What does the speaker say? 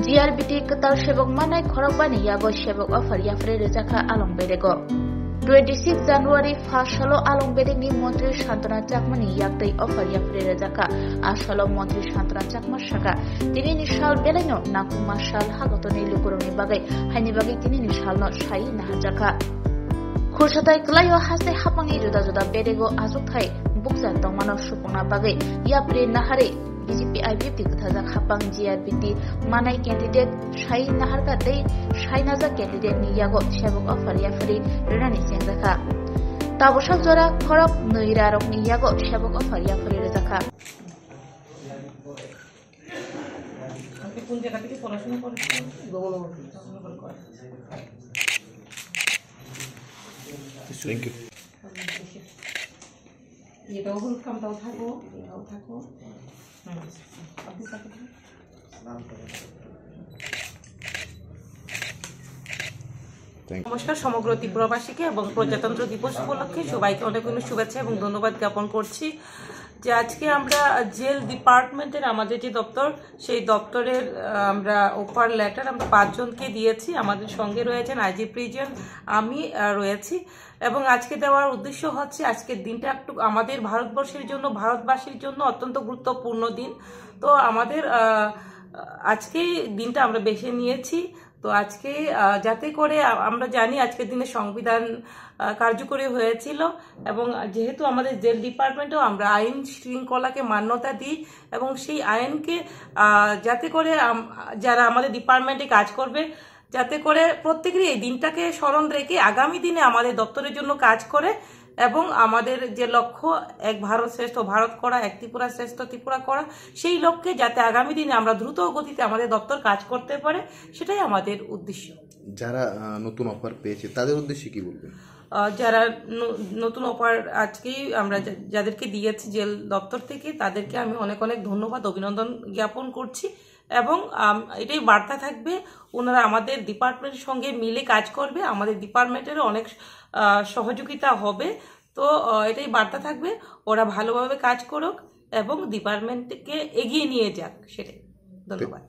GRBT কতাল সেবক মানাই খরকবানি ইয়াগো সেবক অফার ইয়াফরে রেজাখা আলং বেরেগো 26 জানুয়ারি ফাশালো আলং বেরেগনি মন্ত্রী শান্তনা চাকমানি ইয়াকতৈ অফার ইয়াফরে রেজাখা আশালো মন্ত্রী শান্তনা চাকমা শাখা তিনি নিশাল বেলাইনো নাকু মাশাল হাগতনি লুকুরংনি বাগৈ হাইনি বাগৈ তিনি নিশালনো সাই নাহাজাখা খুরসাতাই ক্লাইও হাসে হাপাঙ্গি जुदा जुदा बेरेगो आजुकथाय बुकजा तंमानो सुपंगना बागै याप्रे नाहारे बीजेपी आईबीएफटी कथाजाक हापां जीआरबीटी मानाय कैंडिडेट साई नाहारका दै साइनाजा कैंडिडेट नि यागो सेबक अफार याफारि रेनानि सेंजाखा ताबोसाक जरा खरक नैरारक नि यागो सेबक अफार याफारि रेजाखा কোন জায়গা থেকে পড়াশোনা করেছেন? Thank you. এটাও হল কামটাও থাকো, এটাও থাকো। নমস্কার সমগ্র ত্রিপুরাবাসীকে এবং প্রজাতন্ত্র দিবস উপলক্ষে সবাইকে অনেক অনেক শুভেচ্ছা এবং ধন্যবাদ জ্ঞাপন করছি যে আজকে আমরা জেল ডিপার্টমেন্টের আমাদের যে দপ্তর সেই দপ্তরের আমরা অফার লেটার আমরা 5 জনকে দিয়েছি। আমাদের সঙ্গে রয়েছেন আইজি প্রিজন, আমি রয়েছি এবং আজকে দেওয়ার উদ্দেশ্য হচ্ছে আজকের দিনটা একটু আমাদের ভারতবর্ষের জন্য ভারতবাসীর জন্য অত্যন্ত গুরুত্বপূর্ণ দিন। তো আমাদের আজকে দিনটা আমরা বেছে নিয়েছি। তো আজকে যাতে করে আমরা জানি আজকের দিনে সংবিধান কার্যকরী হয়েছিল এবং যেহেতু আমাদের জেল ডিপার্টমেন্টেও আমরা আইন শৃঙ্খলাকে মান্যতা দিই এবং সেই আইনকে যাতে করে যারা আমাদের ডিপার্টমেন্টে কাজ করবে যাতে করে প্রত্যেকেরই এই দিনটাকে স্মরণ রেখে আগামী দিনে আমাদের দপ্তরের জন্য কাজ করে এবং আমাদের যে লক্ষ্য এক ভারত শ্রেষ্ঠ ভারত করা, এক ত্রিপুরা শ্রেষ্ঠ ত্রিপুরা করা, সেই লক্ষ্যে যাতে আগামী দিনে আমরা দ্রুত গতিতে আমাদের দপ্তর কাজ করতে পারে সেটাই আমাদের উদ্দেশ্য। যারা নতুন অফার পেয়েছে তাদের উদ্দেশ্যে কি বলবেন? যারা নতুন অফার আজকেই আমরা যাদেরকে দিয়েছি জেল দপ্তর থেকে তাদেরকে আমি অনেক অনেক ধন্যবাদ অভিনন্দন জ্ঞাপন করছি এবং এটাই বার্তা থাকবে ওনারা আমাদের ডিপার্টমেন্টের সঙ্গে মিলে কাজ করবে, আমাদের ডিপার্টমেন্টেরও অনেক সহযোগিতা হবে। তো এটাই বার্তা থাকবে ওরা ভালোভাবে কাজ করুক এবং ডিপার্টমেন্টকে এগিয়ে নিয়ে যাক, সেটাই। ধন্যবাদ।